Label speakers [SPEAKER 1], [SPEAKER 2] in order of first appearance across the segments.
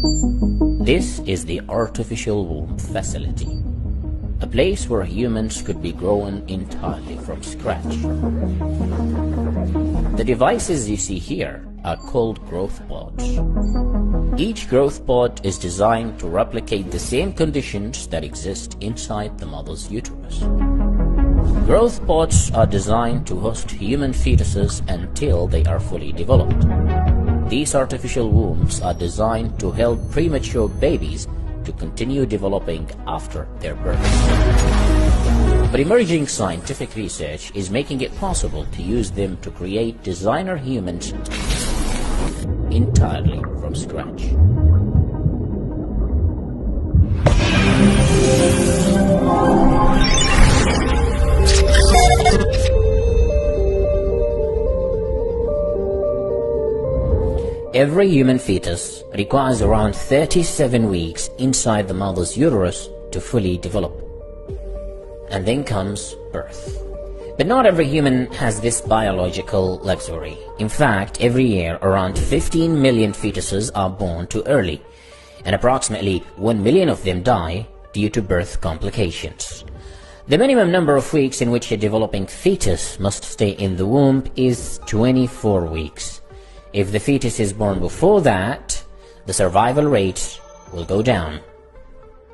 [SPEAKER 1] This is the artificial womb facility, a place where humans could be grown entirely from scratch. The devices you see here are called growth pods. Each growth pod is designed to replicate the same conditions that exist inside the mother's uterus. Growth pods are designed to host human fetuses until they are fully developed. These artificial wombs are designed to help premature babies to continue developing after their birth. But emerging scientific research is making it possible to use them to create designer humans entirely from scratch. Every human fetus requires around 37 weeks inside the mother's uterus to fully develop. And then comes birth. But not every human has this biological luxury. In fact, every year around 15 million fetuses are born too early, and approximately 1 million of them die due to birth complications. The minimum number of weeks in which a developing fetus must stay in the womb is 24 weeks. If the fetus is born before that, the survival rate will go down.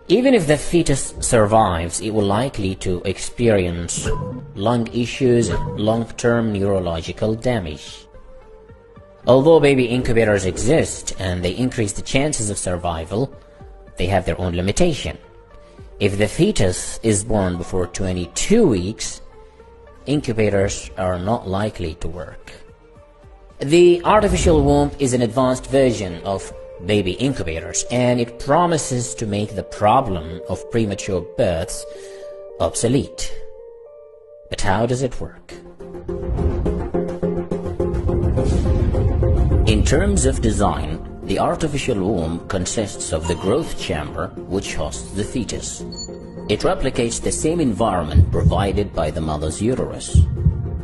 [SPEAKER 1] Even if the fetus survives, it will likely to experience lung issues and long-term neurological damage. Although baby incubators exist and they increase the chances of survival, they have their own limitation. If the fetus is born before 22 weeks, incubators are not likely to work. The artificial womb is an advanced version of baby incubators, and it promises to make the problem of premature births obsolete. But how does it work? In terms of design, the artificial womb consists of the growth chamber, which hosts the fetus. It replicates the same environment provided by the mother's uterus.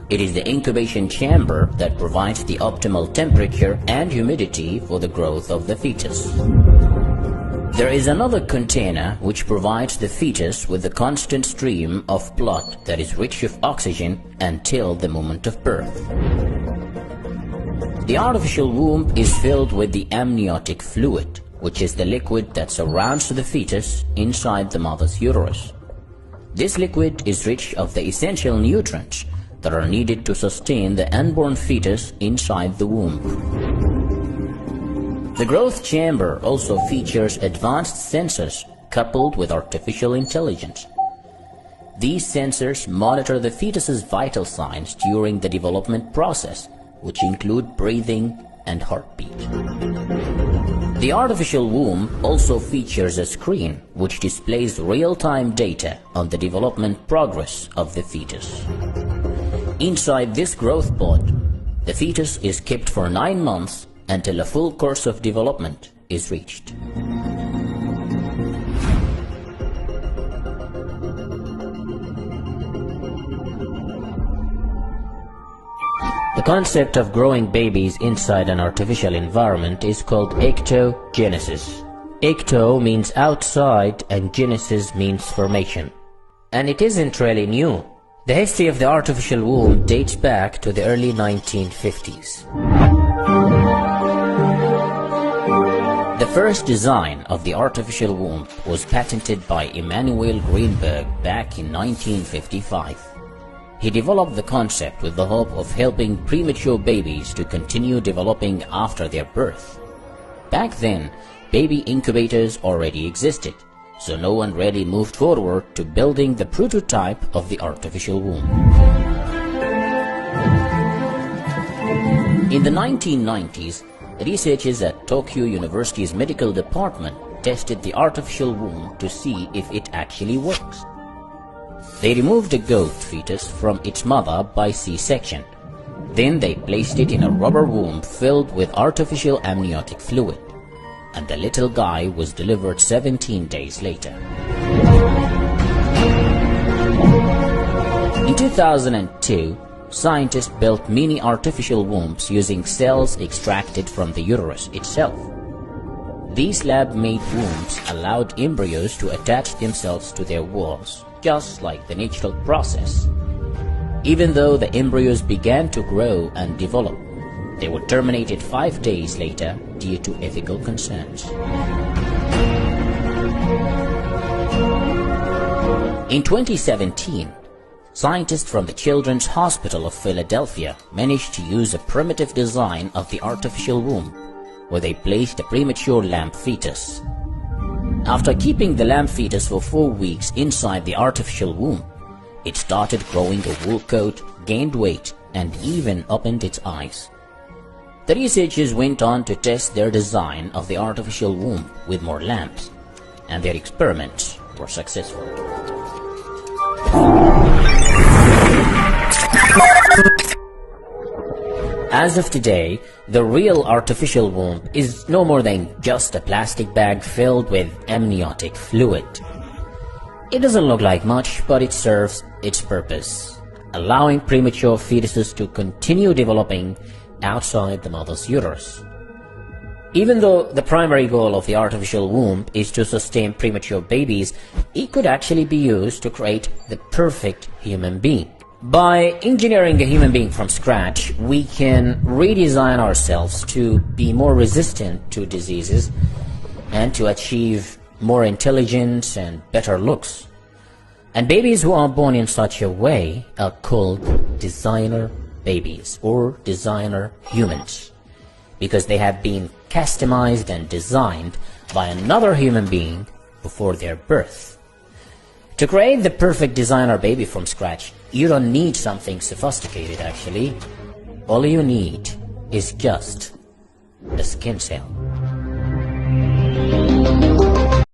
[SPEAKER 1] It is the incubation chamber that provides the optimal temperature and humidity for the growth of the fetus. There is another container which provides the fetus with a constant stream of blood that is rich with oxygen until the moment of birth. The artificial womb is filled with the amniotic fluid, which is the liquid that surrounds the fetus inside the mother's uterus. This liquid is rich of the essential nutrients that are needed to sustain the unborn fetus inside the womb. The growth chamber also features advanced sensors coupled with artificial intelligence. These sensors monitor the fetus's vital signs during the development process, which include breathing and heartbeat. The artificial womb also features a screen which displays real-time data on the development progress of the fetus. Inside this growth pod, the fetus is kept for 9 months until a full course of development is reached. The concept of growing babies inside an artificial environment is called ectogenesis. Ecto means outside and genesis means formation. And it isn't really new. The history of the artificial womb dates back to the early 1950s. The first design of the artificial womb was patented by Emanuel Greenberg back in 1955. He developed the concept with the hope of helping premature babies to continue developing after their birth. Back then, baby incubators already existed, so no one really moved forward to building the prototype of the artificial womb. In the 1990s, researchers at Tokyo University's medical department tested the artificial womb to see if it actually works. They removed a goat fetus from its mother by C-section. Then they placed it in a rubber womb filled with artificial amniotic fluid, and the little guy was delivered 17 days later. In 2002, scientists built mini artificial wombs using cells extracted from the uterus itself. These lab-made wombs allowed embryos to attach themselves to their walls, just like the natural process. Even though the embryos began to grow and develop, they were terminated 5 days later due to ethical concerns. In 2017, scientists from the Children's Hospital of Philadelphia managed to use a primitive design of the artificial womb, where they placed a premature lamb fetus. After keeping the lamb fetus for 4 weeks inside the artificial womb, it started growing a wool coat, gained weight, and even opened its eyes. The researchers went on to test their design of the artificial womb with more lambs, and their experiments were successful. As of today, the real artificial womb is no more than just a plastic bag filled with amniotic fluid. It doesn't look like much, but it serves its purpose, allowing premature fetuses to continue developing outside the mother's uterus. Even though the primary goal of the artificial womb is to sustain premature babies, it could actually be used to create the perfect human being. By engineering a human being from scratch, we can redesign ourselves to be more resistant to diseases and to achieve more intelligence and better looks. And babies who are born in such a way are called designer babies or designer humans, because they have been customized and designed by another human being before their birth. To create the perfect designer baby from scratch, you don't need something sophisticated actually. All you need is just a skin cell.